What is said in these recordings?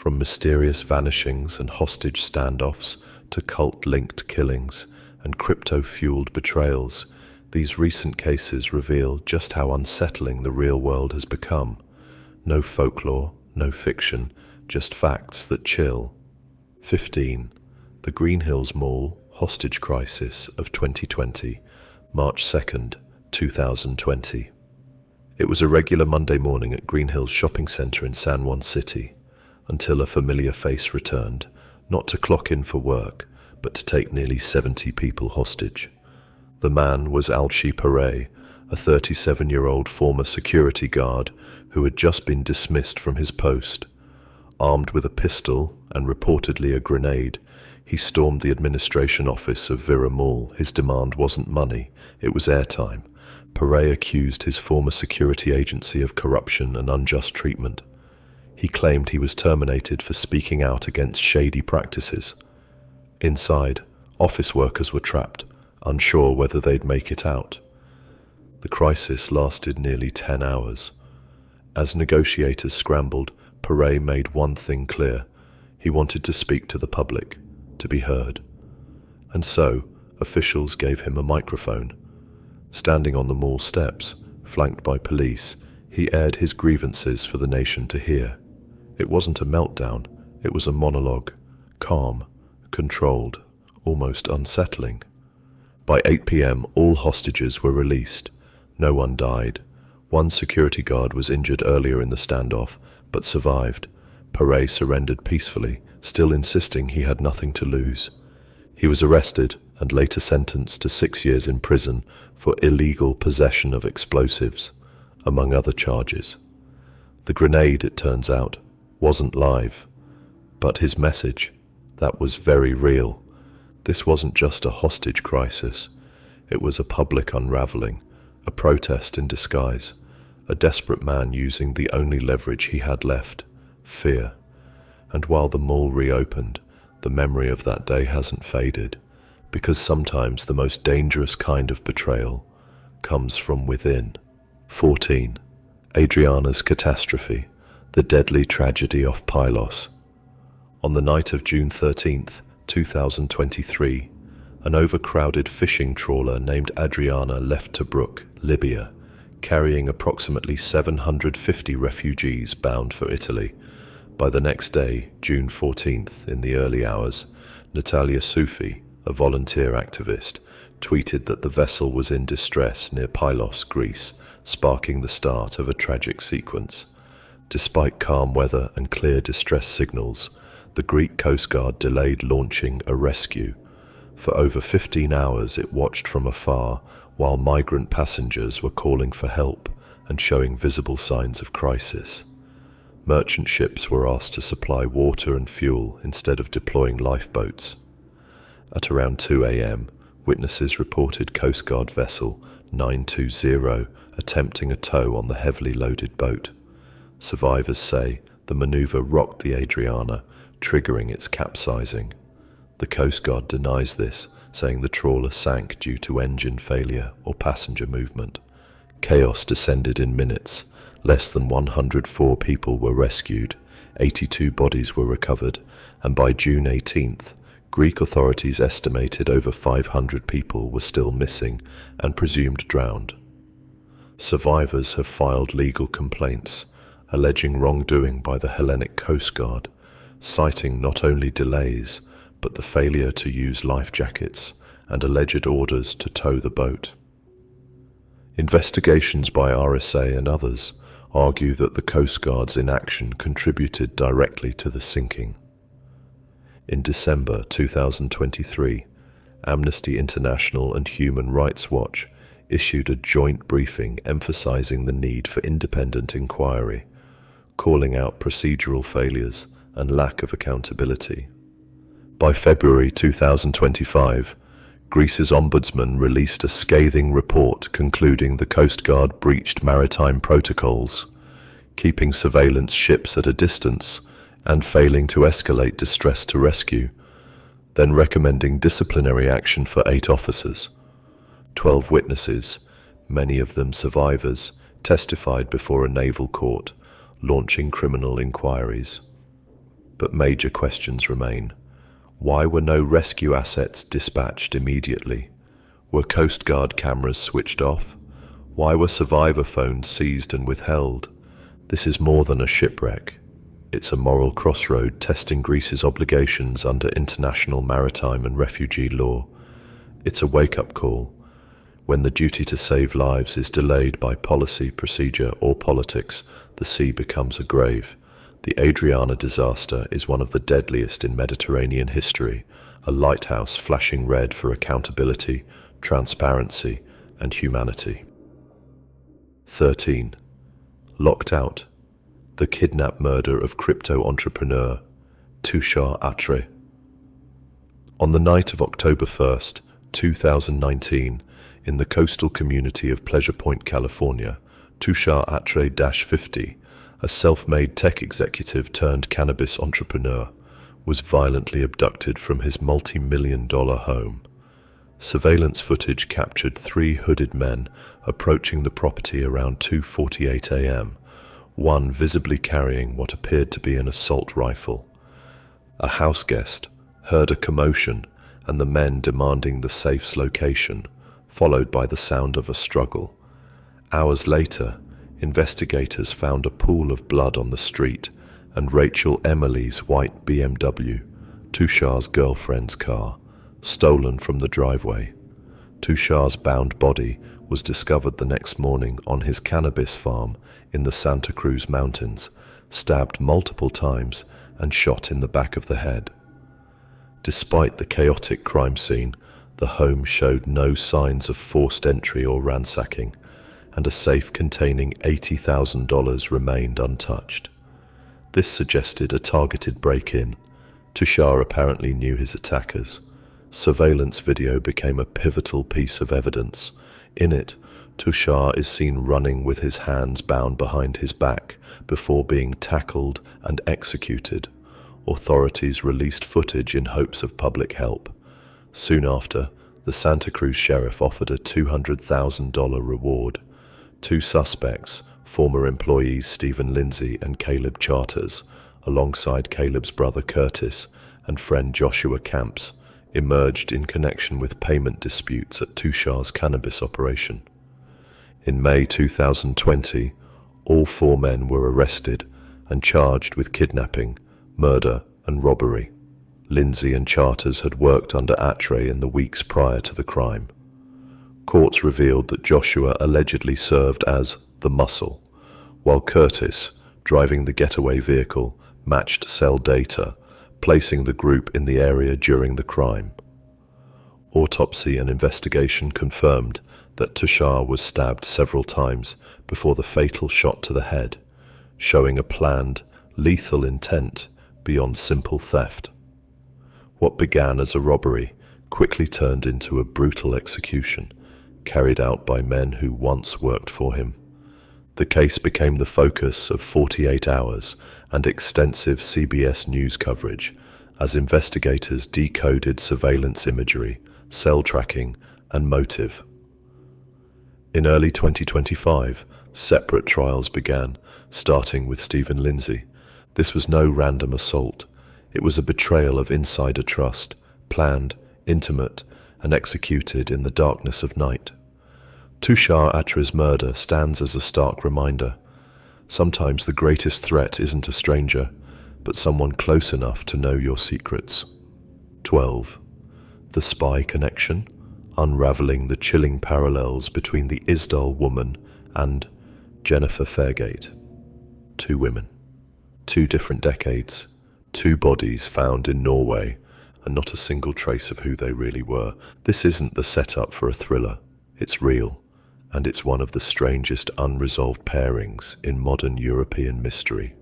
From mysterious vanishings and hostage standoffs to cult-linked killings and crypto-fueled betrayals, these recent cases reveal just how unsettling the real world has become. No folklore, no fiction, just facts that chill. 15. The Green Hills Mall Hostage Crisis of 2020, March 2nd, 2020. It was a regular Monday morning at Green Hills Shopping Center in San Juan City, until a familiar face returned, not to clock in for work, but to take nearly 70 people hostage. The man was Tushar Atre, a 37-year-old former security guard who had just been dismissed from his post. Armed with a pistol and reportedly a grenade, he stormed the administration office of Vira Mall. His demand wasn't money, it was airtime. Atre accused his former security agency of corruption and unjust treatment. He claimed he was terminated for speaking out against shady practices. Inside, office workers were trapped, unsure whether they'd make it out. The crisis lasted nearly 10 hours. As negotiators scrambled, Atre made one thing clear. He wanted to speak to the public, to be heard. And so, officials gave him a microphone. Standing on the mall steps, flanked by police, he aired his grievances for the nation to hear. It wasn't a meltdown, it was a monologue, calm, controlled, almost unsettling. By 8 p.m., all hostages were released. No one died. One security guard was injured earlier in the standoff, but survived. Atre surrendered peacefully, still insisting he had nothing to lose. He was arrested and later sentenced to 6 years in prison for illegal possession of explosives, among other charges. The grenade, it turns out, wasn't live, but his message, that was very real. This wasn't just a hostage crisis. It was a public unraveling, a protest in disguise, a desperate man using the only leverage he had left, fear. And while the mall reopened, the memory of that day hasn't faded, because sometimes the most dangerous kind of betrayal comes from within. 14. Adriana's catastrophe, the deadly tragedy off Pylos. On the night of June 13th, 2023, an overcrowded fishing trawler named Adriana left Tobruk, Libya, carrying approximately 750 refugees bound for Italy. By the next day, June 14th, in the early hours, Natalia Sufi, a volunteer activist, tweeted that the vessel was in distress near Pylos, Greece, sparking the start of a tragic sequence. Despite calm weather and clear distress signals, the Greek Coast Guard delayed launching a rescue. For over 15 hours it watched from afar while migrant passengers were calling for help and showing visible signs of crisis. Merchant ships were asked to supply water and fuel instead of deploying lifeboats. At around 2 a.m., witnesses reported Coast Guard vessel 920 attempting a tow on the heavily loaded boat. Survivors say the maneuver rocked the Adriana, triggering its capsizing. The Coast Guard denies this, saying the trawler sank due to engine failure or passenger movement. Chaos descended in minutes. Less than 104 people were rescued, 82 bodies were recovered, and by June 18th, Greek authorities estimated over 500 people were still missing and presumed drowned. Survivors have filed legal complaints, alleging wrongdoing by the Hellenic Coast Guard, citing not only delays, but the failure to use life jackets and alleged orders to tow the boat. Investigations by RSA and others argue that the Coast Guard's inaction contributed directly to the sinking. In December 2023, Amnesty International and Human Rights Watch issued a joint briefing emphasizing the need for independent inquiry, calling out procedural failures and lack of accountability. By February 2025, Greece's ombudsman released a scathing report concluding the Coast Guard breached maritime protocols, keeping surveillance ships at a distance and failing to escalate distress to rescue, then recommending disciplinary action for 8 officers. 12 witnesses, many of them survivors, testified before a naval court, launching criminal inquiries. But major questions remain. Why were no rescue assets dispatched immediately? Were Coast Guard cameras switched off? Why were survivor phones seized and withheld? This is more than a shipwreck. It's a moral crossroad testing Greece's obligations under international maritime and refugee law. It's a wake-up call. When the duty to save lives is delayed by policy, procedure, or politics, the sea becomes a grave. The Adriana disaster is one of the deadliest in Mediterranean history, a lighthouse flashing red for accountability, transparency, and humanity. 13. Locked out. The kidnapped murder of crypto entrepreneur Tushar Atre. On the night of October 1st, 2019, in the coastal community of Pleasure Point, California, Tushar Atre-50, a self-made tech executive turned cannabis entrepreneur, was violently abducted from his multi-million-dollar home. Surveillance footage captured 3 hooded men approaching the property around 2:48 a.m., one visibly carrying what appeared to be an assault rifle. A house guest heard a commotion and the men demanding the safe's location, followed by the sound of a struggle. Hours later, investigators found a pool of blood on the street and Rachel Emily's white BMW, Tushar's girlfriend's car, stolen from the driveway. Tushar's bound body was discovered the next morning on his cannabis farm in the Santa Cruz Mountains, stabbed multiple times and shot in the back of the head. Despite the chaotic crime scene, the home showed no signs of forced entry or ransacking, and a safe containing $80,000 remained untouched. This suggested a targeted break-in. Tushar apparently knew his attackers. Surveillance video became a pivotal piece of evidence. In it, Tushar is seen running with his hands bound behind his back before being tackled and executed. Authorities released footage in hopes of public help. Soon after, the Santa Cruz sheriff offered a $200,000 reward. 2 suspects, former employees Stephen Lindsay and Caleb Charters, alongside Caleb's brother Curtis and friend Joshua Camps, emerged in connection with payment disputes at Tushar's cannabis operation. In May 2020, all 4 men were arrested and charged with kidnapping, murder, and robbery. Lindsay and Charters had worked under Atre in the weeks prior to the crime. Courts revealed that Joshua allegedly served as the muscle, while Curtis, driving the getaway vehicle, matched cell data, placing the group in the area during the crime. Autopsy and investigation confirmed that Tushar was stabbed several times before the fatal shot to the head, showing a planned, lethal intent beyond simple theft. What began as a robbery quickly turned into a brutal execution, carried out by men who once worked for him. The case became the focus of 48 Hours and extensive CBS News coverage as investigators decoded surveillance imagery, cell tracking, and motive. In early 2025, separate trials began, starting with Stephen Lindsay. This was no random assault. It was a betrayal of insider trust, planned, intimate, and executed in the darkness of night. Tushar Atre's murder stands as a stark reminder. Sometimes the greatest threat isn't a stranger, but someone close enough to know your secrets. 12. The Spy Connection, unraveling the chilling parallels between the Isdal woman and Jennifer Fairgate. 2 women, 2 different decades, 2 bodies found in Norway, and not a single trace of who they really were. This isn't the setup for a thriller. It's real, and it's one of the strangest unresolved pairings in modern European mystery.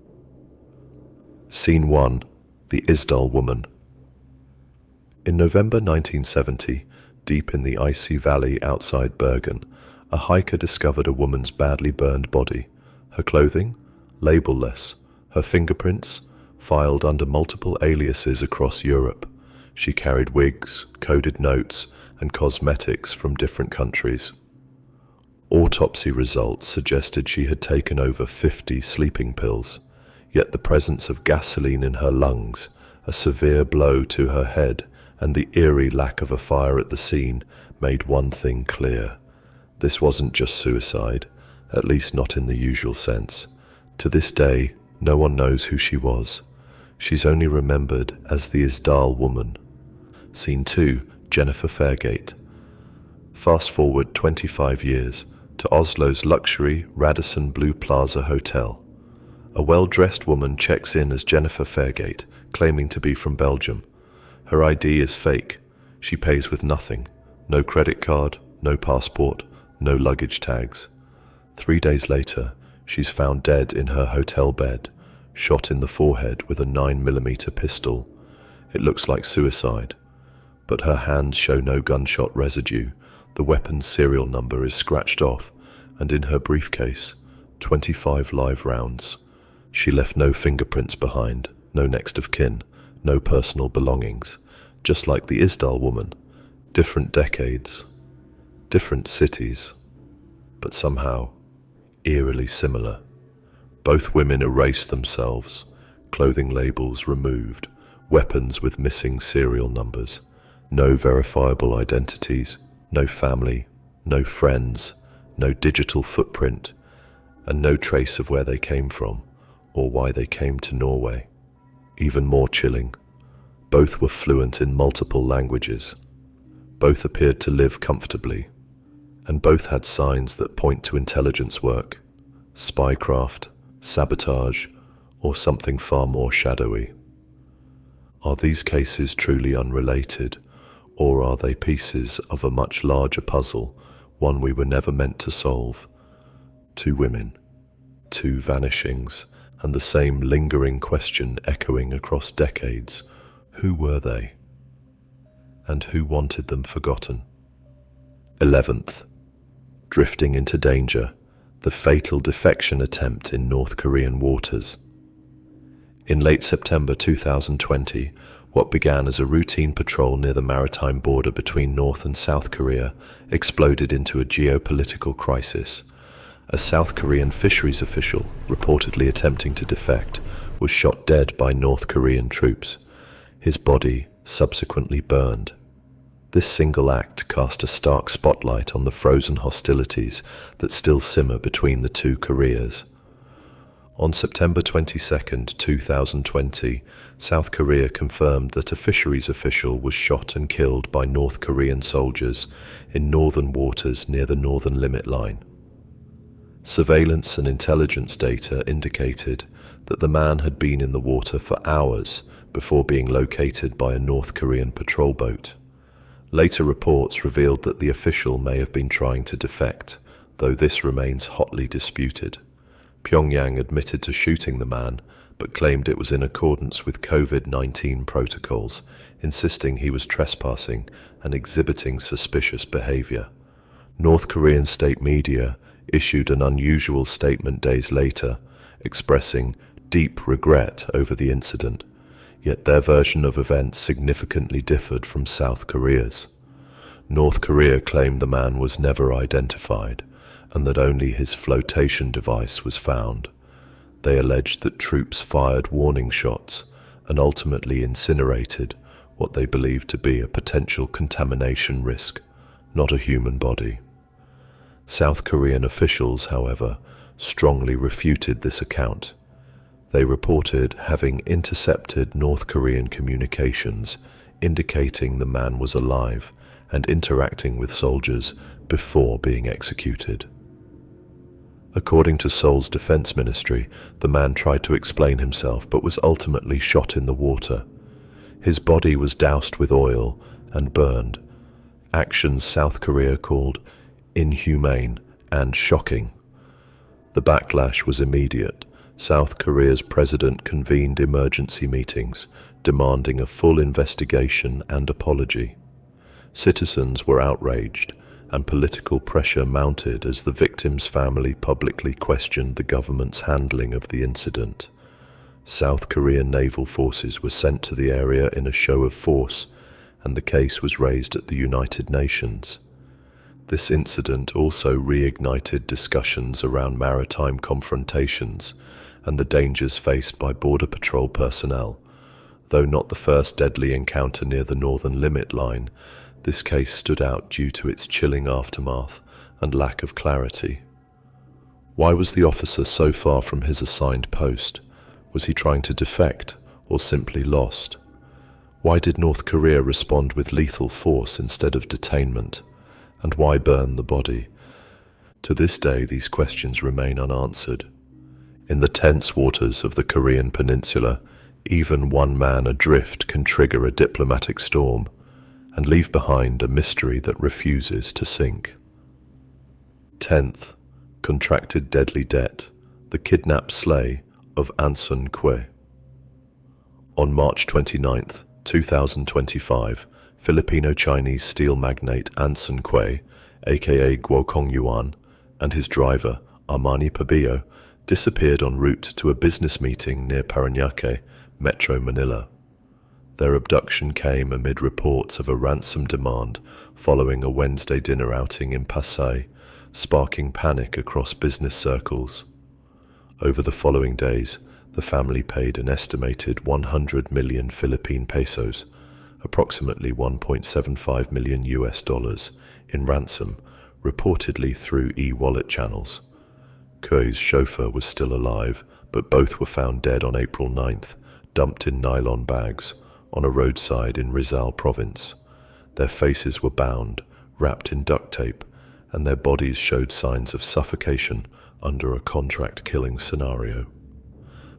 Scene 1. The Isdal Woman. In November 1970, deep in the icy valley outside Bergen, a hiker discovered a woman's badly burned body. Her clothing, label-less, her fingerprints, filed under multiple aliases across Europe. She carried wigs, coded notes, and cosmetics from different countries. Autopsy results suggested she had taken over 50 sleeping pills. Yet the presence of gasoline in her lungs, a severe blow to her head, and the eerie lack of a fire at the scene made one thing clear. This wasn't just suicide, at least not in the usual sense. To this day, no one knows who she was. She's only remembered as the Isdal woman. Scene 2, Jennifer Fairgate. Fast forward 25 years to Oslo's luxury Radisson Blue Plaza Hotel. A well-dressed woman checks in as Jennifer Fairgate, claiming to be from Belgium. Her ID is fake. She pays with nothing. No credit card, no passport, no luggage tags. 3 days later, she's found dead in her hotel bed, shot in the forehead with a 9mm pistol. It looks like suicide, but her hands show no gunshot residue. The weapon's serial number is scratched off, and in her briefcase, 25 live rounds. She left no fingerprints behind, no next of kin, no personal belongings, just like the Isdal woman. Different decades, different cities, but somehow eerily similar. Both women erased themselves, clothing labels removed, weapons with missing serial numbers, no verifiable identities, no family, no friends, no digital footprint, and no trace of where they came from or why they came to Norway. Even more chilling, both were fluent in multiple languages. Both appeared to live comfortably, and both had signs that point to intelligence work, spycraft, sabotage, or something far more shadowy. Are these cases truly unrelated, or are they pieces of a much larger puzzle, one we were never meant to solve? 2 women, 2 vanishings, and the same lingering question echoing across decades. Who were they? And who wanted them forgotten? 11th. Drifting into danger, the fatal defection attempt in North Korean waters. In late September 2020, what began as a routine patrol near the maritime border between North and South Korea exploded into a geopolitical crisis. A South Korean fisheries official, reportedly attempting to defect, was shot dead by North Korean troops. His body subsequently burned. This single act cast a stark spotlight on the frozen hostilities that still simmer between the 2 Koreas. On September 22, 2020, South Korea confirmed that a fisheries official was shot and killed by North Korean soldiers in northern waters near the northern limit line. Surveillance and intelligence data indicated that the man had been in the water for hours before being located by a North Korean patrol boat. Later reports revealed that the official may have been trying to defect, though this remains hotly disputed. Pyongyang admitted to shooting the man, but claimed it was in accordance with COVID-19 protocols, insisting he was trespassing and exhibiting suspicious behavior. North Korean state media issued an unusual statement days later, expressing deep regret over the incident, yet their version of events significantly differed from South Korea's. North Korea claimed the man was never identified, and that only his flotation device was found. They alleged that troops fired warning shots and ultimately incinerated what they believed to be a potential contamination risk, not a human body. South Korean officials, however, strongly refuted this account. They reported having intercepted North Korean communications, indicating the man was alive and interacting with soldiers before being executed. According to Seoul's defense ministry, the man tried to explain himself but was ultimately shot in the water. His body was doused with oil and burned, actions South Korea called inhumane and shocking. The backlash was immediate. South Korea's president convened emergency meetings, demanding a full investigation and apology. Citizens were outraged, and political pressure mounted as the victim's family publicly questioned the government's handling of the incident. South Korean naval forces were sent to the area in a show of force, and the case was raised at the United Nations. This incident also reignited discussions around maritime confrontations and the dangers faced by Border Patrol personnel. Though not the first deadly encounter near the northern limit line, this case stood out due to its chilling aftermath and lack of clarity. Why was the officer so far from his assigned post? Was he trying to defect or simply lost? Why did North Korea respond with lethal force instead of detainment? And why burn the body? To this day, these questions remain unanswered. In the tense waters of the Korean peninsula, even one man adrift can trigger a diplomatic storm and leave behind a mystery that refuses to sink. 10th, contracted deadly debt, the kidnapped sleigh of Anson Quay. On March 29, 2025, Filipino-Chinese steel magnate Anson Quay, aka Guokong Yuan, and his driver, Armani Pabillo, disappeared en route to a business meeting near Parañaque, Metro Manila. Their abduction came amid reports of a ransom demand following a Wednesday dinner outing in Pasay, sparking panic across business circles. Over the following days, the family paid an estimated 100 million Philippine pesos, approximately $1.75 million in ransom, reportedly through e-wallet channels. Quay's chauffeur was still alive, but both were found dead on April 9th, dumped in nylon bags, on a roadside in Rizal province. Their faces were bound, wrapped in duct tape, and their bodies showed signs of suffocation under a contract-killing scenario.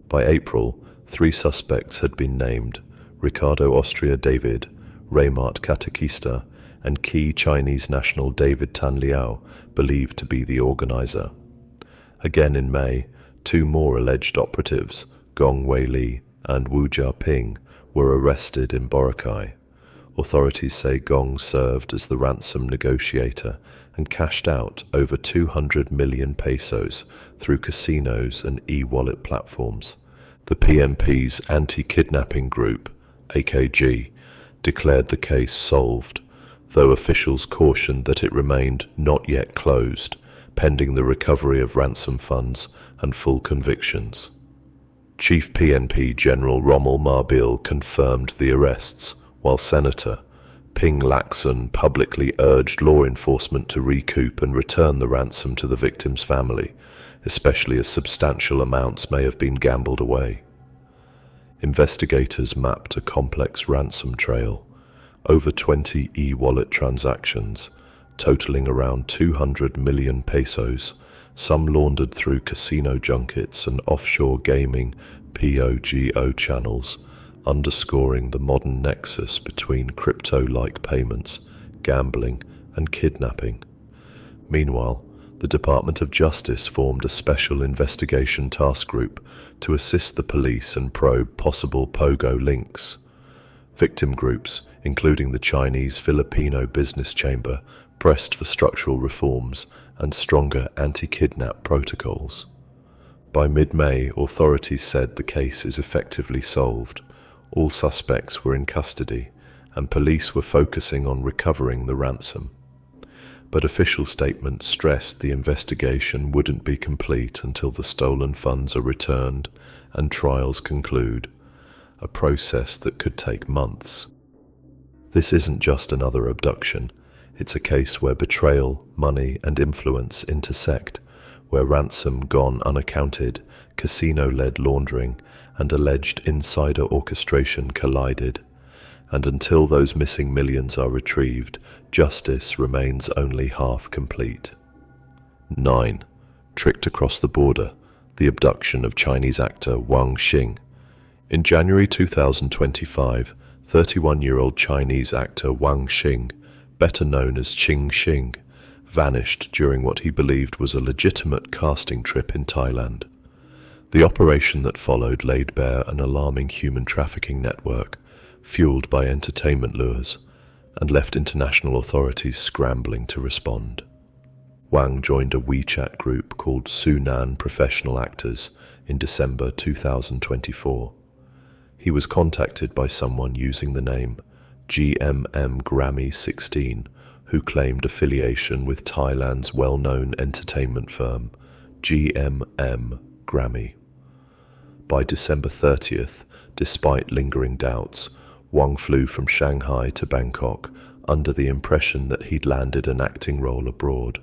By April, 3 suspects had been named: Ricardo Austria David, Raymart Katekista, and Key Chinese national David Tan Liao, believed to be the organizer. Again in May, 2 more alleged operatives, Gong Wei Li and Wu Jiaping, were arrested in Boracay. Authorities say Gong served as the ransom negotiator and cashed out over 200 million pesos through casinos and e-wallet platforms. The PNP's anti-kidnapping group, AKG, declared the case solved, though officials cautioned that it remained not yet closed, pending the recovery of ransom funds and full convictions. Chief PNP General Rommel Marbil confirmed the arrests, while Senator Ping Lacson publicly urged law enforcement to recoup and return the ransom to the victim's family, especially as substantial amounts may have been gambled away. Investigators mapped a complex ransom trail, over 20 e-wallet transactions, totaling around 200 million pesos, some laundered through casino junkets and offshore gaming POGO channels, underscoring the modern nexus between crypto-like payments, gambling, and kidnapping. Meanwhile, the Department of Justice formed a special investigation task group to assist the police and probe possible POGO links. Victim groups, including the Chinese Filipino Business Chamber, pressed for structural reforms and stronger anti-kidnap protocols. By mid-May, authorities said the case is effectively solved. All suspects were in custody, and police were focusing on recovering the ransom. But official statements stressed the investigation wouldn't be complete until the stolen funds are returned and trials conclude, a process that could take months. This isn't just another abduction. It's a case where betrayal, money, and influence intersect, where ransom gone unaccounted, casino-led laundering, and alleged insider orchestration collided. And until those missing millions are retrieved, justice remains only half complete. 9. Tricked across the border, the abduction of Chinese actor Wang Shing. In January 2025, 31-year-old Chinese actor Wang Shing, better known as Shing, vanished during what he believed was a legitimate casting trip in Thailand. The operation that followed laid bare an alarming human trafficking network, fueled by entertainment lures, and left international authorities scrambling to respond. Wang joined a WeChat group called Sunan Professional Actors in December 2024. He was contacted by someone using the name GMM Grammy 16, who claimed affiliation with Thailand's well-known entertainment firm, GMM Grammy. By December 30th, despite lingering doubts, Wong flew from Shanghai to Bangkok under the impression that he'd landed an acting role abroad.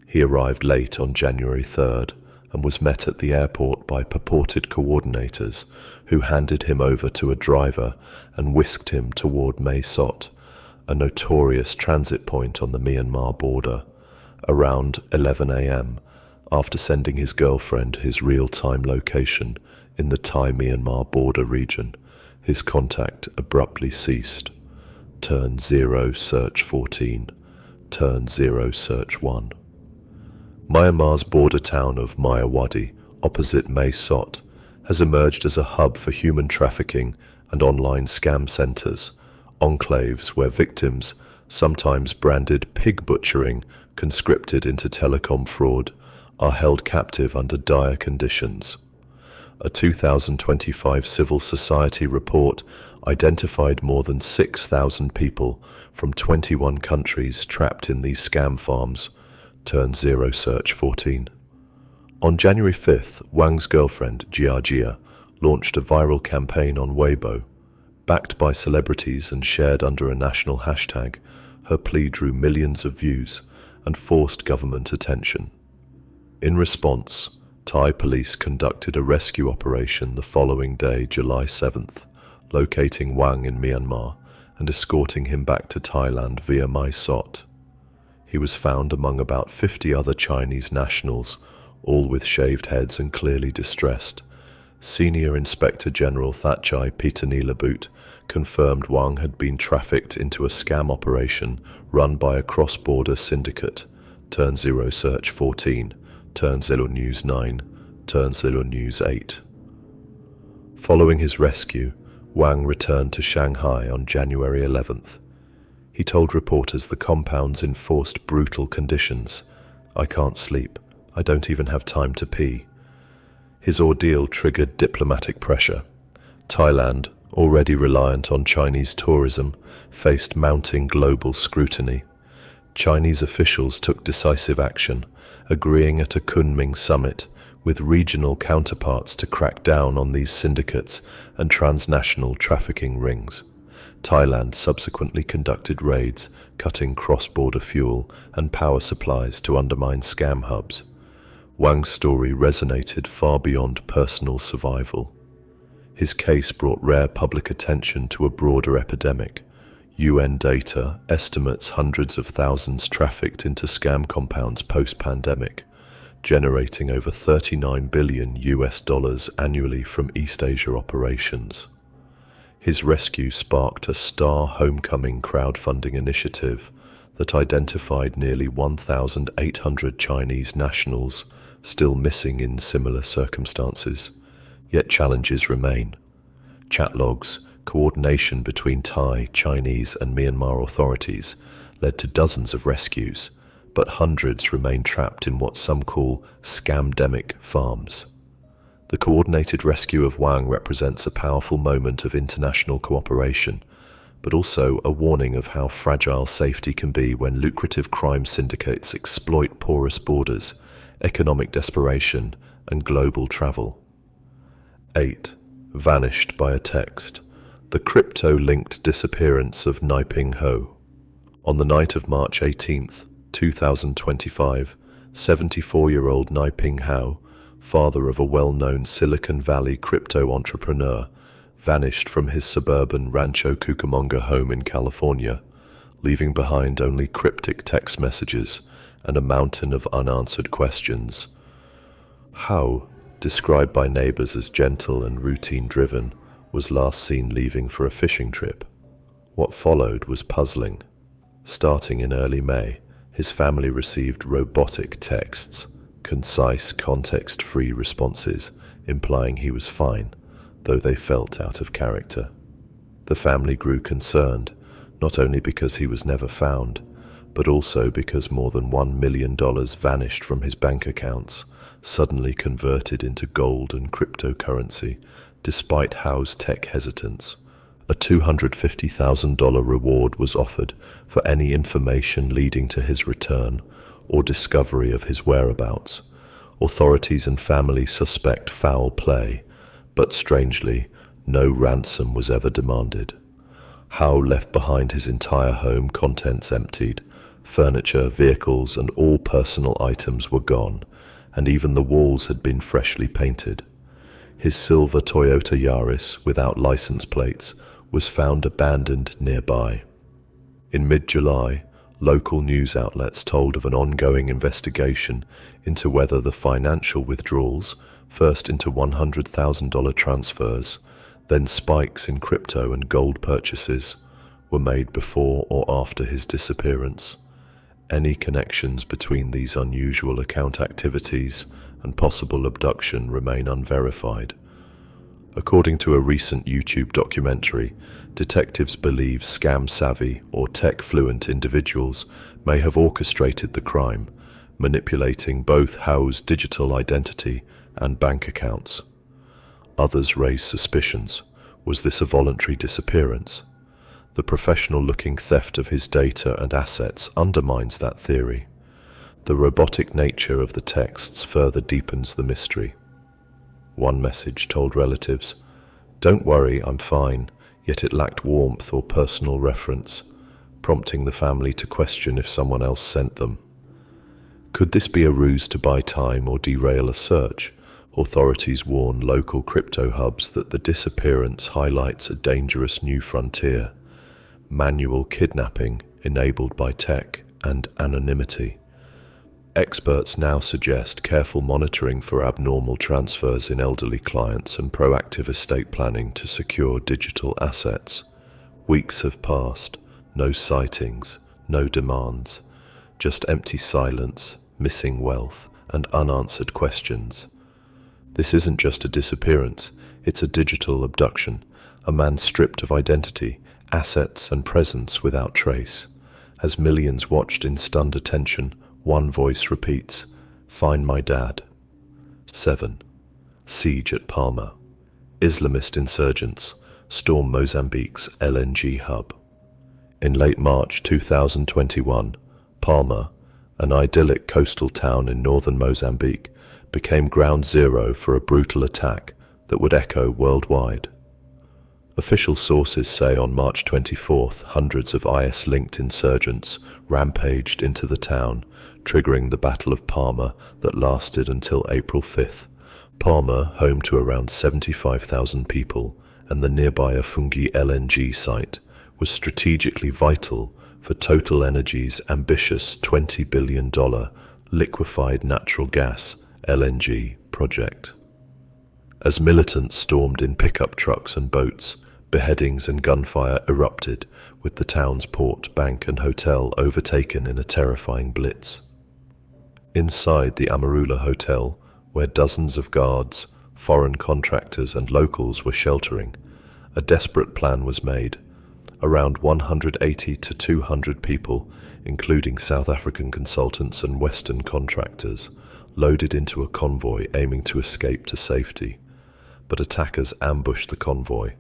He arrived late on January 3rd and was met at the airport by purported coordinators who handed him over to a driver and whisked him toward Mae Sot, a notorious transit point on the Myanmar border, around 11 a.m. after sending his girlfriend his real-time location in the Thai-Myanmar border region. His contact abruptly ceased. Turn 0, search 14. Turn 0, search 1. Myanmar's border town of Mayawadi, opposite Mae Sot, has emerged as a hub for human trafficking and online scam centers, enclaves where victims, sometimes branded pig butchering, conscripted into telecom fraud, are held captive under dire conditions. A 2025 civil society report identified more than 6,000 people from 21 countries trapped in these scam farms. Turn 0, search 14. On January 5th, Wang's girlfriend, Jia, launched a viral campaign on Weibo. Backed by celebrities and shared under a national hashtag, her plea drew millions of views and forced government attention. In response, Thai police conducted a rescue operation the following day, July 7th, locating Wang in Myanmar and escorting him back to Thailand via Mae Sot. He was found among about 50 other Chinese nationals, all with shaved heads and clearly distressed. Senior Inspector General Thatchai Petanilabut confirmed Wang had been trafficked into a scam operation run by a cross-border syndicate. Turn 0, search 14. Turn 0 News 9, Turn 0 News 8. Following his rescue, Wang returned to Shanghai on January 11th. He told reporters the compounds enforced brutal conditions. "I can't sleep. I don't even have time to pee." His ordeal triggered diplomatic pressure. Thailand, already reliant on Chinese tourism, faced mounting global scrutiny. Chinese officials took decisive action, agreeing at a Kunming summit with regional counterparts to crack down on these syndicates and transnational trafficking rings. Thailand subsequently conducted raids, cutting cross-border fuel and power supplies to undermine scam hubs. Wang's story resonated far beyond personal survival. His case brought rare public attention to a broader epidemic. UN data estimates hundreds of thousands trafficked into scam compounds post-pandemic, generating over $39 billion annually from East Asia operations. His rescue sparked a Star Homecoming crowdfunding initiative that identified nearly 1,800 Chinese nationals still missing in similar circumstances. Yet challenges remain. Chat logs, coordination between Thai, Chinese and Myanmar authorities led to dozens of rescues, but hundreds remain trapped in what some call scamdemic farms. The coordinated rescue of Wang represents a powerful moment of international cooperation, but also a warning of how fragile safety can be when lucrative crime syndicates exploit porous borders, economic desperation, and global travel. 8. Vanished by a text. The crypto-linked disappearance of Naiping Hou. On the night of March 18th, 2025, 74-year-old Naiping Hou, father of a well-known Silicon Valley crypto entrepreneur, vanished from his suburban Rancho Cucamonga home in California, leaving behind only cryptic text messages and a mountain of unanswered questions. Hou, described by neighbors as gentle and routine-driven, was last seen leaving for a fishing trip. What followed was puzzling. Starting in early May, his family received robotic texts, concise, context-free responses implying he was fine, though they felt out of character. The family grew concerned, not only because he was never found, but also because more than $1 million vanished from his bank accounts, suddenly converted into gold and cryptocurrency, despite Hou's tech hesitance. A $250,000 reward was offered for any information leading to his return or discovery of his whereabouts. Authorities and family suspect foul play, But strangely, no ransom was ever demanded. Hou left behind his entire home, contents emptied. Furniture, vehicles, and all personal items were gone, and even the walls had been freshly painted. His silver Toyota Yaris, without license plates, was found abandoned nearby. In mid-July, local news outlets told of an ongoing investigation into whether the financial withdrawals, first into $100,000 transfers, then spikes in crypto and gold purchases, were made before or after his disappearance. Any connections between these unusual account activities and possible abduction remain unverified. According to a recent YouTube documentary, detectives believe scam-savvy or tech-fluent individuals may have orchestrated the crime, manipulating both Hou's digital identity and bank accounts. Others raise suspicions. Was this a voluntary disappearance? The professional-looking theft of his data and assets undermines that theory. The robotic nature of the texts further deepens the mystery. One message told relatives, "Don't worry, I'm fine," yet it lacked warmth or personal reference, prompting the family to question if someone else sent them. Could this be a ruse to buy time or derail a search? Authorities warn local crypto hubs that the disappearance highlights a dangerous new frontier: manual kidnapping enabled by tech and anonymity. Experts now suggest careful monitoring for abnormal transfers in elderly clients and proactive estate planning to secure digital assets. Weeks have passed, no sightings, no demands, just empty silence, missing wealth, and unanswered questions. This isn't just a disappearance, it's a digital abduction, a man stripped of identity, assets, and presence without trace. As millions watched in stunned attention, one voice repeats, "Find my dad." 7. Siege at Palma. Islamist insurgents storm Mozambique's LNG hub. In late March 2021, Palma, an idyllic coastal town in northern Mozambique, became ground zero for a brutal attack that would echo worldwide. Official sources say on March 24th, hundreds of IS-linked insurgents rampaged into the town, triggering the Battle of Palma that lasted until April 5th. Palma, home to around 75,000 people, and the nearby Afungi LNG site, was strategically vital for Total Energy's ambitious $20 billion liquefied natural gas LNG project. As militants stormed in pickup trucks and boats, beheadings and gunfire erupted, with the town's port, bank and hotel overtaken in a terrifying blitz. Inside the Amarula Hotel, where dozens of guards, foreign contractors and locals were sheltering, a desperate plan was made. Around 180 to 200 people, including South African consultants and Western contractors, loaded into a convoy aiming to escape to safety. But attackers ambushed the convoy.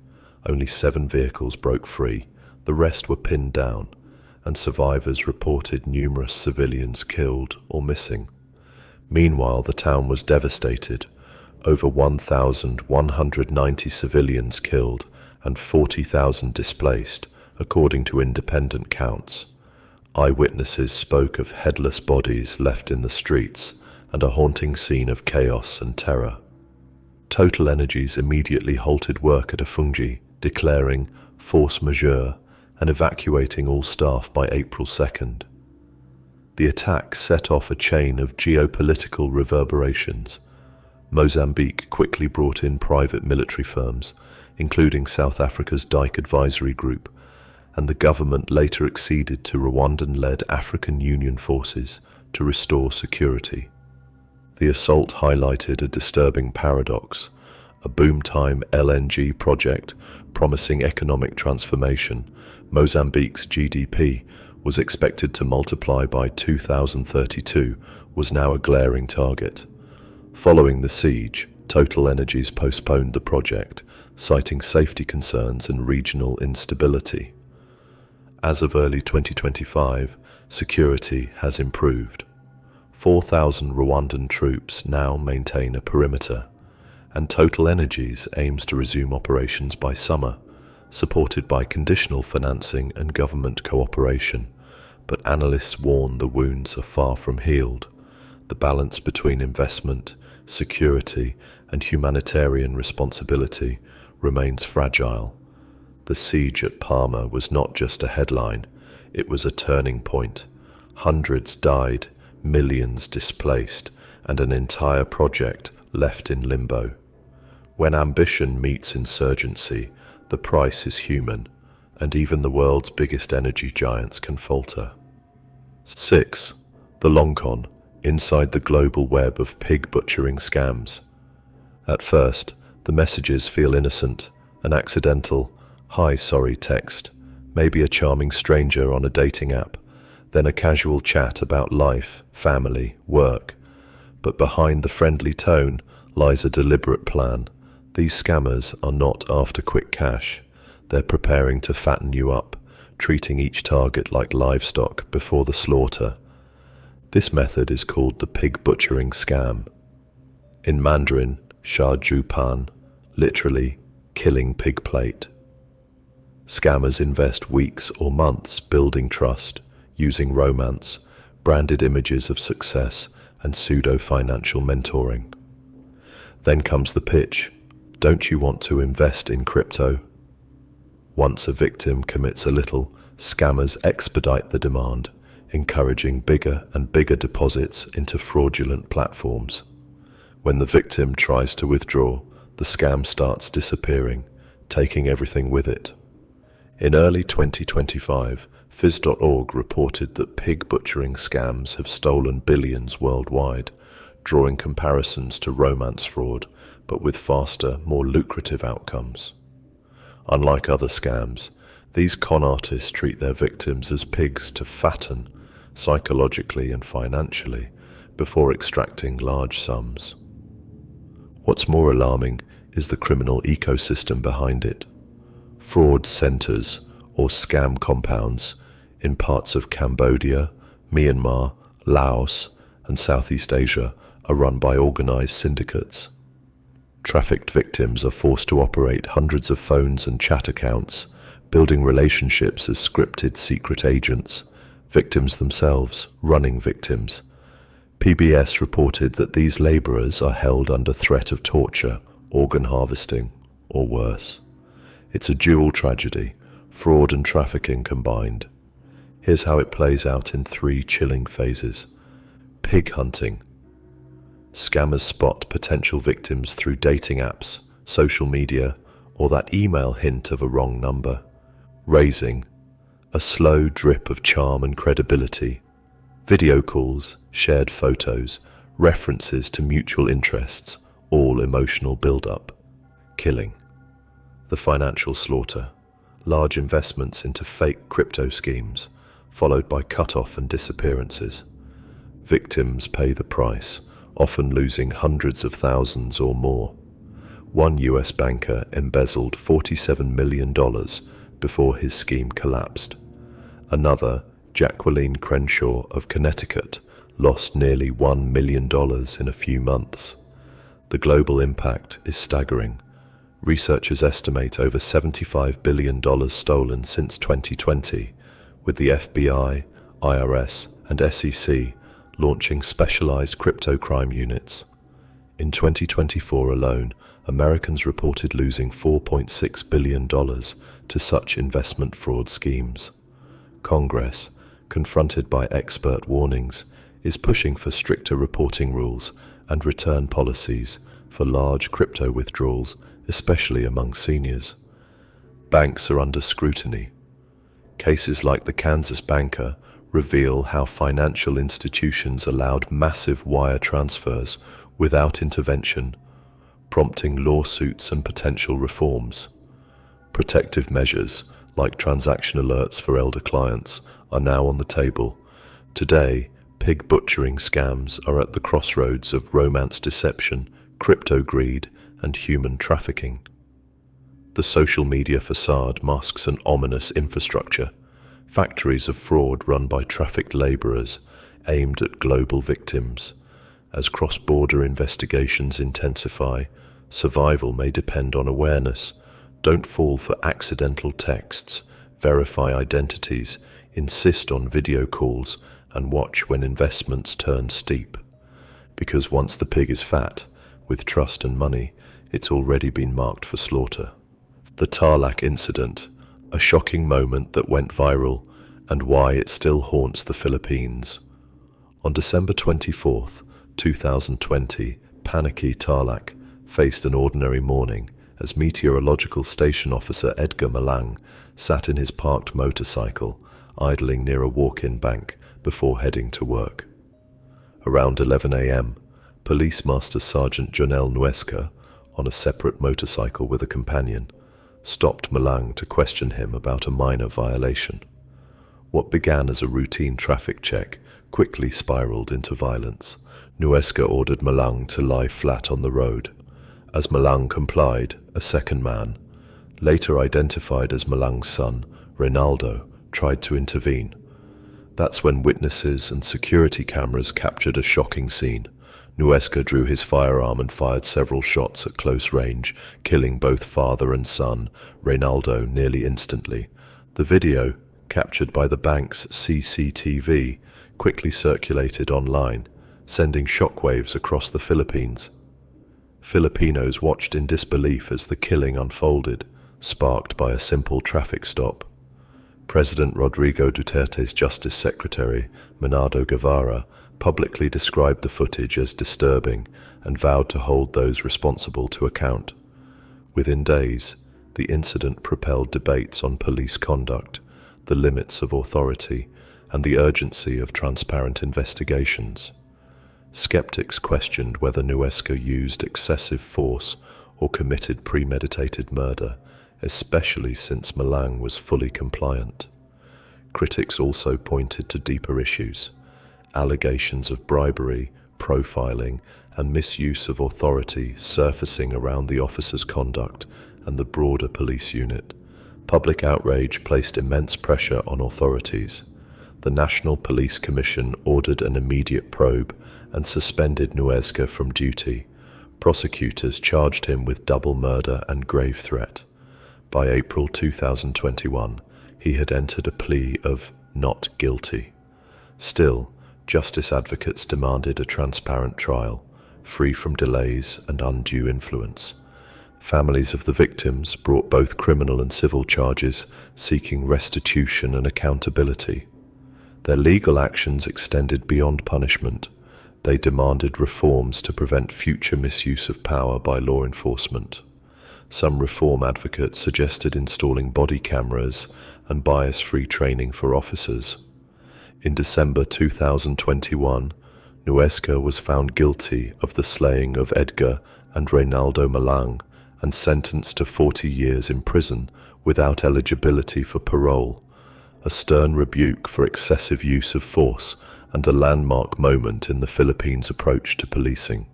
Only 7 vehicles broke free, the rest were pinned down, and survivors reported numerous civilians killed or missing. Meanwhile, the town was devastated. Over 1,190 civilians killed and 40,000 displaced, according to independent counts. Eyewitnesses spoke of headless bodies left in the streets and a haunting scene of chaos and terror. Total Energies immediately halted work at Afungi, declaring force majeure and evacuating all staff by April 2nd. The attack set off a chain of geopolitical reverberations. Mozambique quickly brought in private military firms, including South Africa's Dyke Advisory Group, and the government later acceded to Rwandan-led African Union forces to restore security. The assault highlighted a disturbing paradox: a boom-time LNG project promising economic transformation. Mozambique's GDP was expected to multiply by 2032, was now a glaring target. Following the siege, Total Energies postponed the project, citing safety concerns and regional instability. As of early 2025, security has improved. 4,000 Rwandan troops now maintain a perimeter, and Total Energies aims to resume operations by summer, supported by conditional financing and government cooperation. But analysts warn the wounds are far from healed. The balance between investment, security, and humanitarian responsibility remains fragile. The siege at Palma was not just a headline, it was a turning point. Hundreds died, millions displaced, and an entire project left in limbo. When ambition meets insurgency, the price is human, and even the world's biggest energy giants can falter. 6. The long con, inside the global web of pig butchering scams. At first, the messages feel innocent, an accidental, "Hi, sorry" text, maybe a charming stranger on a dating app, then a casual chat about life, family, work. But behind the friendly tone lies a deliberate plan. These scammers are not after quick cash. They're preparing to fatten you up, treating each target like livestock before the slaughter. This method is called the pig butchering scam. In Mandarin, Sha Ju Pan, literally, killing pig plate. Scammers invest weeks or months building trust, using romance, branded images of success, and pseudo-financial mentoring. Then comes the pitch. Don't you want to invest in crypto? Once a victim commits a little, scammers expedite the demand, encouraging bigger and bigger deposits into fraudulent platforms. When the victim tries to withdraw, the scam starts disappearing, taking everything with it. In early 2025, Phys.org reported that pig butchering scams have stolen billions worldwide, drawing comparisons to romance fraud, but with faster, more lucrative outcomes. Unlike other scams, these con artists treat their victims as pigs to fatten, psychologically and financially, before extracting large sums. What's more alarming is the criminal ecosystem behind it. Fraud centers, or scam compounds, in parts of Cambodia, Myanmar, Laos, and Southeast Asia are run by organized syndicates. Trafficked victims are forced to operate hundreds of phones and chat accounts, building relationships as scripted secret agents, victims themselves running victims. PBS reported that these laborers are held under threat of torture, organ harvesting, or worse. It's a dual tragedy, fraud and trafficking combined. Here's how it plays out in 3 chilling phases. Pig hunting. Scammers spot potential victims through dating apps, social media, or that email hint of a wrong number. Raising. A slow drip of charm and credibility. Video calls, shared photos, references to mutual interests, all emotional build-up. Killing. The financial slaughter. Large investments into fake crypto schemes, followed by cut-off and disappearances. Victims pay the price, often losing hundreds of thousands or more. One US banker embezzled $47 million before his scheme collapsed. Another, Jacqueline Crenshaw of Connecticut, lost nearly $1 million in a few months. The global impact is staggering. Researchers estimate over $75 billion stolen since 2020, with the FBI, IRS, and SEC launching specialized crypto crime units. In 2024 alone, Americans reported losing $4.6 billion to such investment fraud schemes. Congress, confronted by expert warnings, is pushing for stricter reporting rules and return policies for large crypto withdrawals, especially among seniors. Banks are under scrutiny. Cases like the Kansas banker reveal how financial institutions allowed massive wire transfers without intervention, prompting lawsuits and potential reforms. Protective measures, like transaction alerts for elder clients, are now on the table. Today, pig butchering scams are at the crossroads of romance deception, crypto greed, and human trafficking. The social media facade masks an ominous infrastructure, factories of fraud run by trafficked laborers aimed at global victims. As cross-border investigations intensify, Survival may depend on awareness. Don't fall for accidental texts. Verify identities. Insist on video calls and watch when investments turn steep. Because once the pig is fat, with trust and money, it's already been marked for slaughter. The Tarlac incident, a shocking moment that went viral, and why it still haunts the Philippines. On December 24th, 2020, panicky Tarlac faced an ordinary morning as meteorological station officer Edgar Malang sat in his parked motorcycle, idling near a walk-in bank before heading to work. Around 11 a.m., Police Master Sergeant Jonel Nuesca, on a separate motorcycle with a companion, stopped Malang to question him about a minor violation. What began as a routine traffic check quickly spiraled into violence. Nuesca ordered Malang to lie flat on the road. As Malang complied, a second man, later identified as Malang's son, Reynaldo, tried to intervene. That's when witnesses and security cameras captured a shocking scene. Nuesca drew his firearm and fired several shots at close range, killing both father and son, Reynaldo, nearly instantly. The video, captured by the bank's CCTV, quickly circulated online, sending shockwaves across the Philippines. Filipinos watched in disbelief as the killing unfolded, sparked by a simple traffic stop. President Rodrigo Duterte's Justice Secretary, Manado Guevara, publicly described the footage as disturbing and vowed to hold those responsible to account. Within days, the incident propelled debates on police conduct, the limits of authority, and the urgency of transparent investigations. Skeptics questioned whether Nuesca used excessive force or committed premeditated murder, especially since Malang was fully compliant. Critics also pointed to deeper issues: allegations of bribery, profiling, and misuse of authority surfacing around the officer's conduct and the broader police unit. Public outrage placed immense pressure on authorities. The National Police Commission ordered an immediate probe and suspended Nuesca from duty. Prosecutors charged him with double murder and grave threat. By April 2021, he had entered a plea of not guilty. Still, justice advocates demanded a transparent trial, free from delays and undue influence. Families of the victims brought both criminal and civil charges, seeking restitution and accountability. Their legal actions extended beyond punishment. They demanded reforms to prevent future misuse of power by law enforcement. Some reform advocates suggested installing body cameras and bias-free training for officers. In December 2021, Nuesca was found guilty of the slaying of Edgar and Reynaldo Malang and sentenced to 40 years in prison without eligibility for parole, a stern rebuke for excessive use of force and a landmark moment in the Philippines' approach to policing.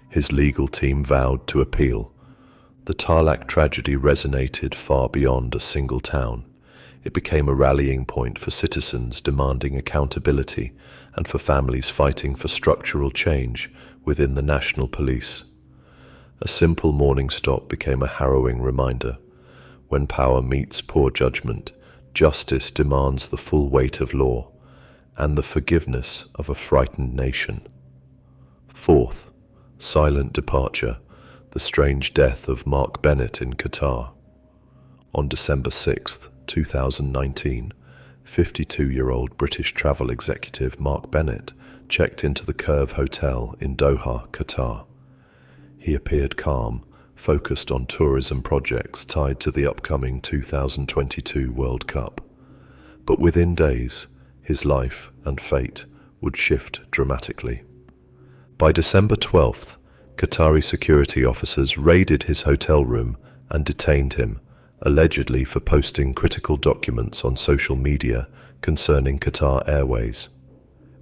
His legal team vowed to appeal. The Tarlac tragedy resonated far beyond a single town. It became a rallying point for citizens demanding accountability and for families fighting for structural change within the national police. A simple morning stop became a harrowing reminder. When power meets poor judgment, justice demands the full weight of law and the forgiveness of a frightened nation. Fourth, silent departure, the strange death of Mark Bennett in Qatar. On December 6th, 2019, 52-year-old British travel executive Mark Bennett checked into the Curve Hotel in Doha, Qatar. He appeared calm, focused on tourism projects tied to the upcoming 2022 World Cup. But within days, his life and fate would shift dramatically. By December 12th, Qatari security officers raided his hotel room and detained him, allegedly for posting critical documents on social media concerning Qatar Airways.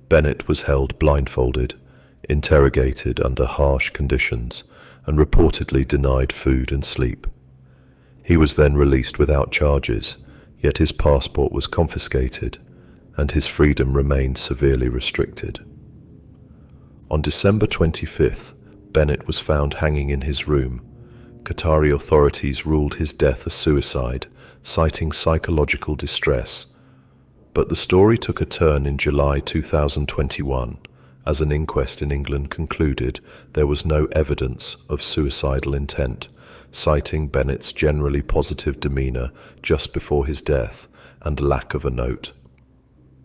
Bennett was held blindfolded, interrogated under harsh conditions, and reportedly denied food and sleep. He was then released without charges, yet his passport was confiscated, and his freedom remained severely restricted. On December 25th, Bennett was found hanging in his room. Qatari authorities ruled his death a suicide, citing psychological distress. But the story took a turn in July 2021, as an inquest in England concluded there was no evidence of suicidal intent, citing Bennett's generally positive demeanour just before his death and lack of a note.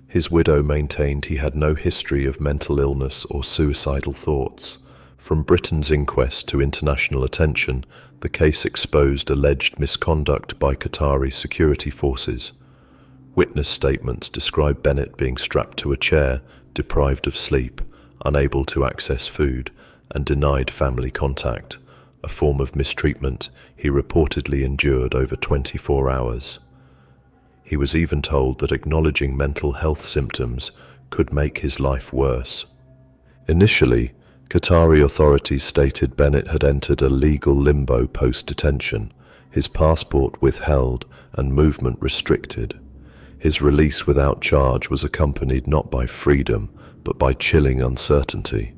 His widow maintained he had no history of mental illness or suicidal thoughts. From Britain's inquest to international attention, the case exposed alleged misconduct by Qatari security forces. Witness statements describe Bennett being strapped to a chair, deprived of sleep, unable to access food, and denied family contact, a form of mistreatment he reportedly endured over 24 hours. He was even told that acknowledging mental health symptoms could make his life worse. Initially, Qatari authorities stated Bennett had entered a legal limbo post-detention, his passport withheld and movement restricted. His release without charge was accompanied not by freedom, but by chilling uncertainty.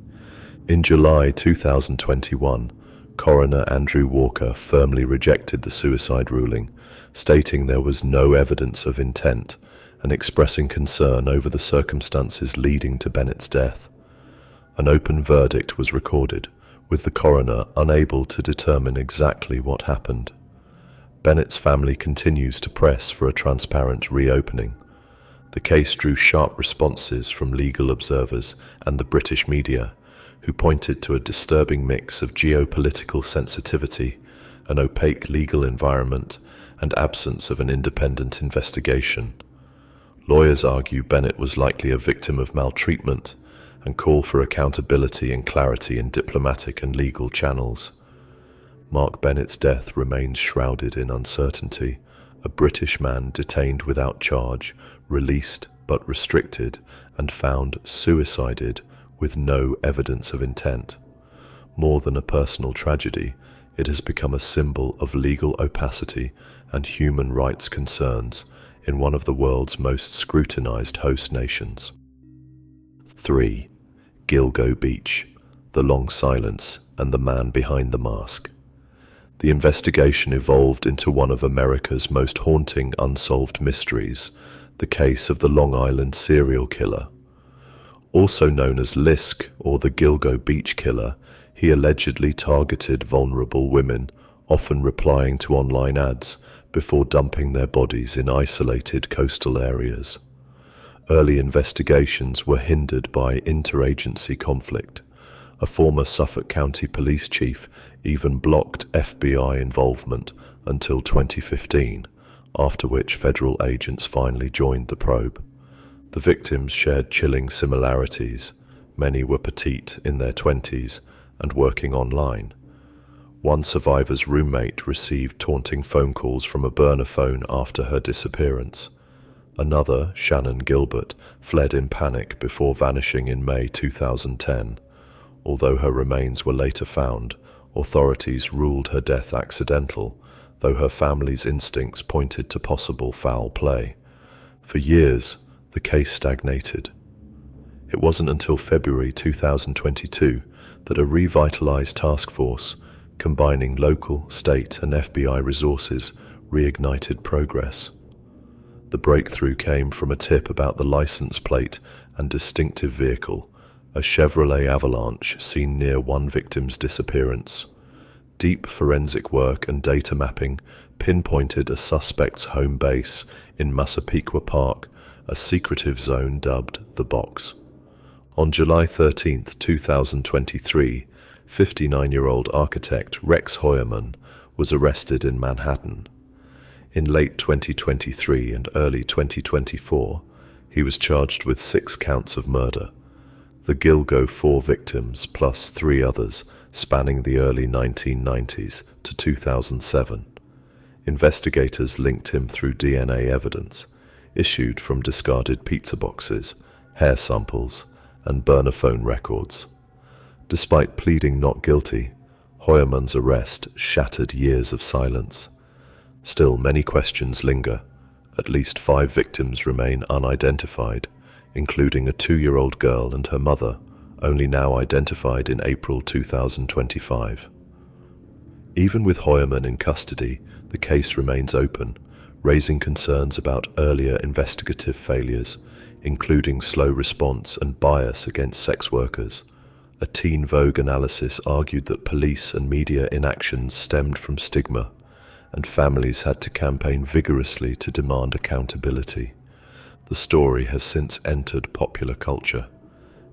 In July 2021, Coroner Andrew Walker firmly rejected the suicide ruling, stating there was no evidence of intent and expressing concern over the circumstances leading to Bennett's death. An open verdict was recorded, with the coroner unable to determine exactly what happened. Bennett's family continues to press for a transparent reopening. The case drew sharp responses from legal observers and the British media, who pointed to a disturbing mix of geopolitical sensitivity, an opaque legal environment, and absence of an independent investigation. Lawyers argue Bennett was likely a victim of maltreatment and call for accountability and clarity in diplomatic and legal channels. Mark Bennett's death remains shrouded in uncertainty, a British man detained without charge, released but restricted, and found suicided with no evidence of intent. More than a personal tragedy, it has become a symbol of legal opacity and human rights concerns in one of the world's most scrutinized host nations. 3. Gilgo Beach, the long silence and the man behind the mask. The investigation evolved into one of America's most haunting unsolved mysteries, the case of the Long Island serial killer. Also known as Lisk or the Gilgo Beach Killer, he allegedly targeted vulnerable women, often replying to online ads, before dumping their bodies in isolated coastal areas. Early investigations were hindered by interagency conflict. A former Suffolk County police chief even blocked FBI involvement until 2015, after which federal agents finally joined the probe. The victims shared chilling similarities. Many were petite in their 20s and working online. One survivor's roommate received taunting phone calls from a burner phone after her disappearance. Another, Shannon Gilbert, fled in panic before vanishing in May 2010. Although her remains were later found, authorities ruled her death accidental, though her family's instincts pointed to possible foul play. For years, the case stagnated. It wasn't until February 2022 that a revitalized task force, combining local, state, and FBI resources, reignited progress. The breakthrough came from a tip about the license plate and distinctive vehicle, a Chevrolet Avalanche seen near one victim's disappearance. Deep forensic work and data mapping pinpointed a suspect's home base in Massapequa Park, a secretive zone dubbed the Box. On July 13, 2023, 59-year-old architect Rex Heuermann was arrested in Manhattan. In late 2023 and early 2024, he was charged with 6 counts of murder. The Gilgo 4 victims plus 3 others spanning the early 1990s to 2007. Investigators linked him through DNA evidence, issued from discarded pizza boxes, hair samples, and burner phone records. Despite pleading not guilty, Heuermann's arrest shattered years of silence. Still, many questions linger. At least 5 victims remain unidentified, including a 2-year-old girl and her mother, only now identified in April 2025. Even with Heuermann in custody, the case remains open, raising concerns about earlier investigative failures, including slow response and bias against sex workers. A Teen Vogue analysis argued that police and media inactions stemmed from stigma, and families had to campaign vigorously to demand accountability. The story has since entered popular culture.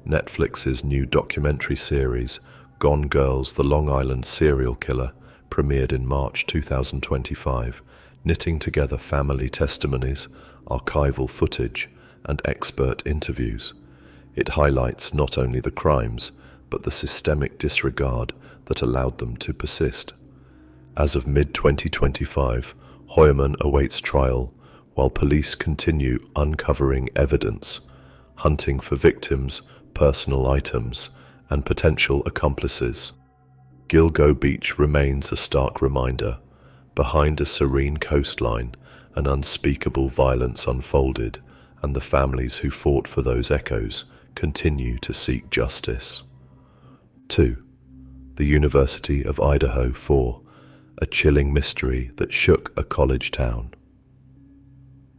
Netflix's new documentary series, Gone Girls: The Long Island Serial Killer, premiered in March 2025, knitting together family testimonies, archival footage, and expert interviews. It highlights not only the crimes, but the systemic disregard that allowed them to persist. As of mid-2025, Heuermann awaits trial, while police continue uncovering evidence, hunting for victims, personal items, and potential accomplices. Gilgo Beach remains a stark reminder. Behind a serene coastline, an unspeakable violence unfolded, and the families who fought for those echoes continue to seek justice. 2. The University of Idaho 4, a chilling mystery that shook a college town.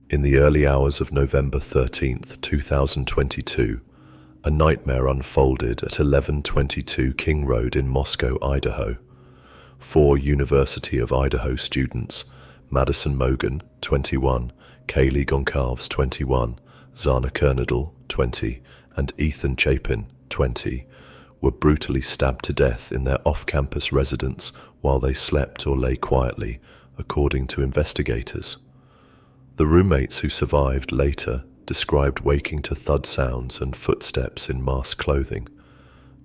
In the early hours of November 13, 2022, a nightmare unfolded at 1122 King Road in Moscow, Idaho. 4 University of Idaho students, Madison Mogan, 21, Kaylee Goncalves, 21, Zana Kernadal, 20, and Ethan Chapin, 20, were brutally stabbed to death in their off-campus residence while they slept or lay quietly, according to investigators. The roommates who survived later described waking to thud sounds and footsteps in masked clothing.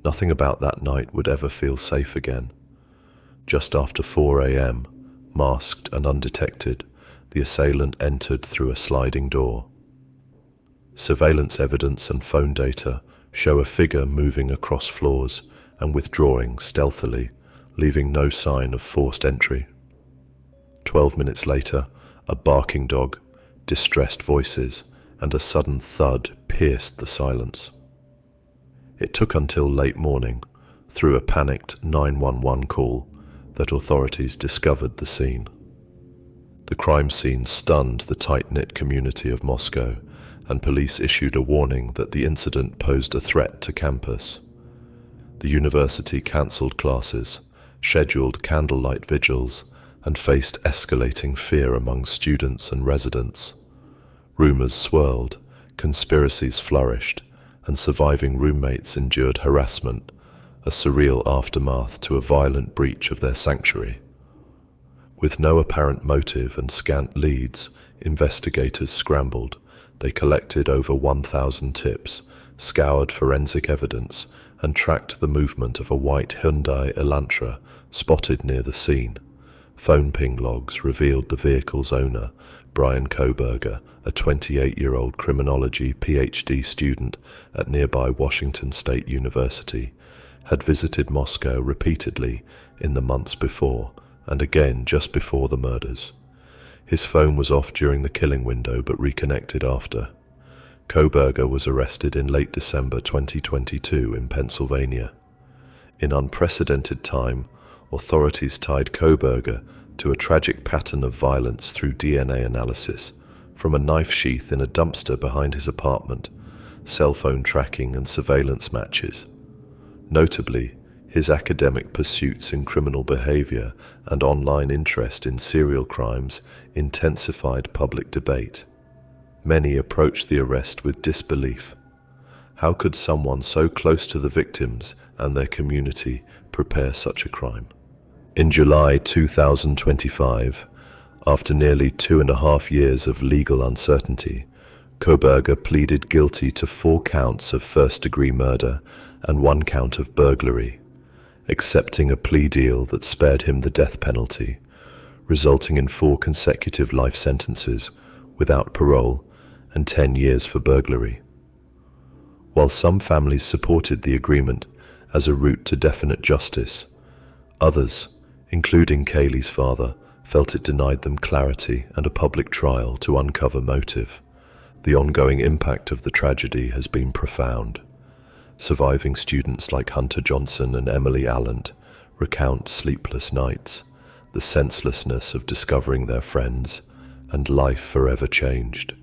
Nothing about that night would ever feel safe again. Just after 4 a.m., masked and undetected, the assailant entered through a sliding door. Surveillance evidence and phone data show a figure moving across floors and withdrawing stealthily, leaving no sign of forced entry. 12 minutes later, a barking dog, distressed voices, and a sudden thud pierced the silence. It took until late morning, through a panicked 911 call, that authorities discovered the scene. The crime scene stunned the tight-knit community of Moscow, and police issued a warning that the incident posed a threat to campus. The university cancelled classes, scheduled candlelight vigils, and faced escalating fear among students and residents. Rumors swirled, conspiracies flourished, and surviving roommates endured harassment, a surreal aftermath to a violent breach of their sanctuary. With no apparent motive and scant leads, investigators scrambled. They collected over 1,000 tips, scoured forensic evidence, and tracked the movement of a white Hyundai Elantra spotted near the scene. Phone ping logs revealed the vehicle's owner, Brian Kohberger, a 28-year-old criminology PhD student at nearby Washington State University, had visited Moscow repeatedly in the months before, and again just before the murders. His phone was off during the killing window but reconnected after. Kohberger was arrested in late December 2022 in Pennsylvania. In unprecedented time, authorities tied Kohberger to a tragic pattern of violence through DNA analysis, from a knife sheath in a dumpster behind his apartment, cell phone tracking and surveillance matches. Notably, his academic pursuits in criminal behavior and online interest in serial crimes intensified public debate. Many approached the arrest with disbelief. How could someone so close to the victims and their community prepare such a crime? In July 2025, after nearly 2.5 years of legal uncertainty, Kohberger pleaded guilty to 4 counts of first-degree murder and 1 count of burglary, accepting a plea deal that spared him the death penalty, resulting in 4 consecutive life sentences without parole and 10 years for burglary. While some families supported the agreement as a route to definite justice, others, including Kaylee's father, felt it denied them clarity and a public trial to uncover motive. The ongoing impact of the tragedy has been profound. Surviving students like Hunter Johnson and Emily Allant recount sleepless nights, the senselessness of discovering their friends, and life forever changed.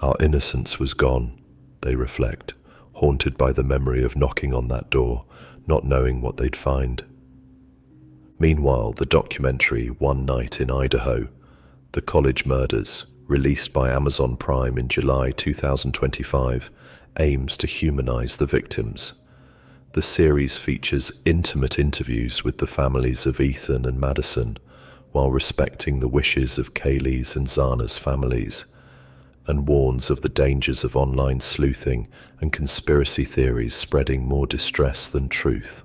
Our innocence was gone, they reflect, haunted by the memory of knocking on that door, not knowing what they'd find. Meanwhile, the documentary One Night in Idaho, The College Murders, released by Amazon Prime in July 2025, aims to humanize the victims. The series features intimate interviews with the families of Ethan and Madison, while respecting the wishes of Kaylee's and Zana's families, and warns of the dangers of online sleuthing and conspiracy theories spreading more distress than truth.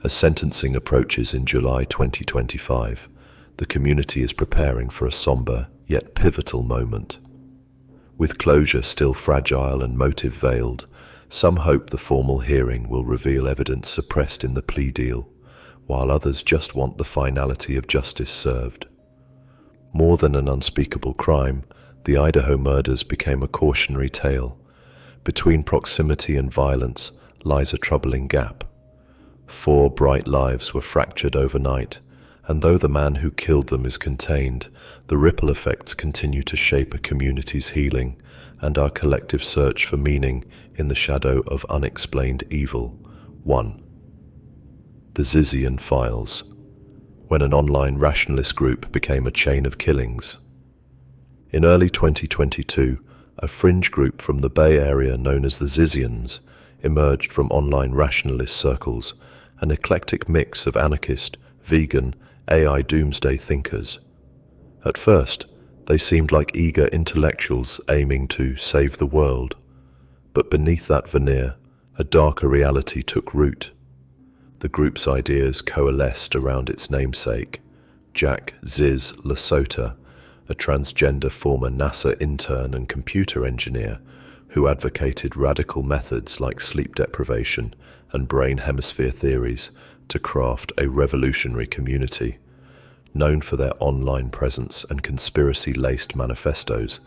As sentencing approaches in July 2025, the community is preparing for a somber yet pivotal moment. With closure still fragile and motive veiled, some hope the formal hearing will reveal evidence suppressed in the plea deal, while others just want the finality of justice served. More than an unspeakable crime, the Idaho murders became a cautionary tale. Between proximity and violence lies a troubling gap. 4 bright lives were fractured overnight, and though the man who killed them is contained, the ripple effects continue to shape a community's healing and our collective search for meaning in the shadow of unexplained evil. 1. The Zizian Files, when an online rationalist group became a chain of killings. In early 2022, a fringe group from the Bay Area known as the Zizians emerged from online rationalist circles, an eclectic mix of anarchist, vegan, AI doomsday thinkers. At first, they seemed like eager intellectuals aiming to save the world, but beneath that veneer, a darker reality took root. The group's ideas coalesced around its namesake, Jack Ziz Lasota, a transgender former NASA intern and computer engineer who advocated radical methods like sleep deprivation and brain hemisphere theories to craft a revolutionary community. Known for their online presence and conspiracy-laced manifestos,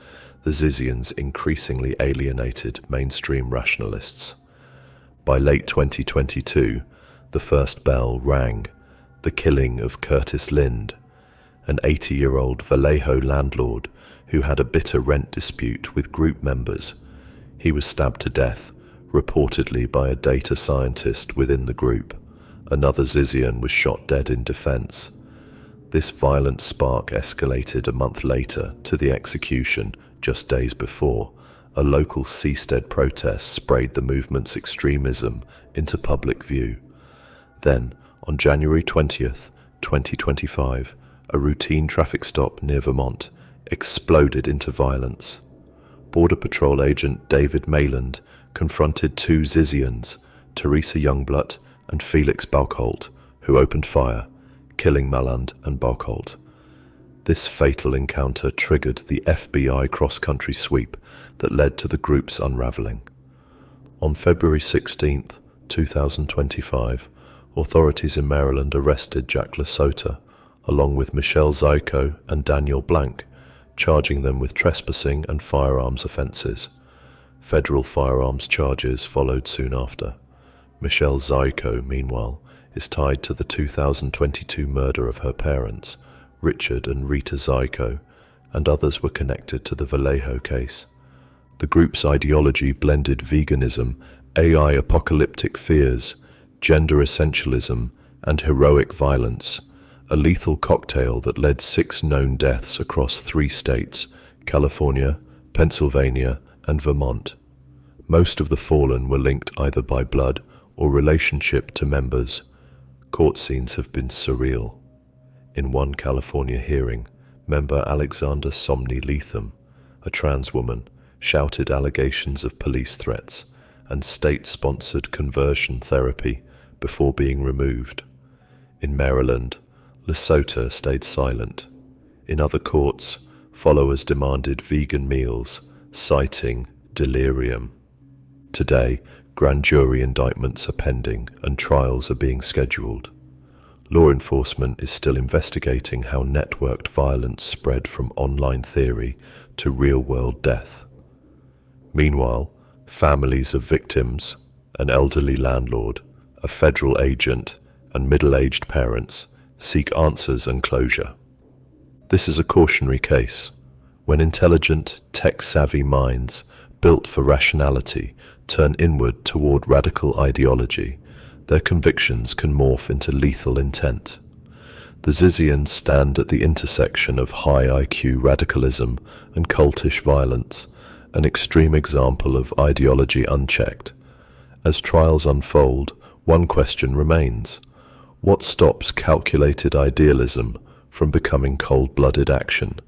the Zizians increasingly alienated mainstream rationalists. By late 2022, the first bell rang, the killing of Curtis Lind, an 80-year-old Vallejo landlord who had a bitter rent dispute with group members. He was stabbed to death, reportedly by a data scientist within the group. Another Zizian was shot dead in defense. This violent spark escalated a month later to the execution just days before. A local seastead protest sprayed the movement's extremism into public view. Then, on January 20th, 2025, a routine traffic stop near Vermont exploded into violence. Border Patrol agent David Mayland confronted 2 Zizians, Teresa Youngblood and Felix Balkholt, who opened fire, killing Malland and Balkholt. This fatal encounter triggered the FBI cross-country sweep that led to the group's unraveling. On February 16, 2025, authorities in Maryland arrested Jack Lasota, along with Michelle Zyko and Daniel Blank, charging them with trespassing and firearms offenses. Federal firearms charges followed soon after. Michelle Zyko, meanwhile, is tied to the 2022 murder of her parents, Richard and Rita Zyko, and others were connected to the Vallejo case. The group's ideology blended veganism, AI apocalyptic fears, gender essentialism, and heroic violence, a lethal cocktail that led 6 known deaths across 3 states, California, Pennsylvania, and Vermont. Most of the fallen were linked either by blood or relationship to members. Court scenes have been surreal. In one California hearing, member Alexander Somni Leatham, a trans woman, shouted allegations of police threats and state-sponsored conversion therapy before being removed. In Maryland, Lasota stayed silent. In other courts, followers demanded vegan meals, citing delirium. Today, grand jury indictments are pending and trials are being scheduled. Law enforcement is still investigating how networked violence spread from online theory to real-world death. Meanwhile, Families of victims, an elderly landlord, a federal agent, and middle-aged parents seek answers and closure. This is a cautionary case. When intelligent, tech-savvy minds, built for rationality, turn inward toward radical ideology, their convictions can morph into lethal intent. The Zizians stand at the intersection of high IQ radicalism and cultish violence, an extreme example of ideology unchecked. As trials unfold, one question remains: what stops calculated idealism from becoming cold-blooded action?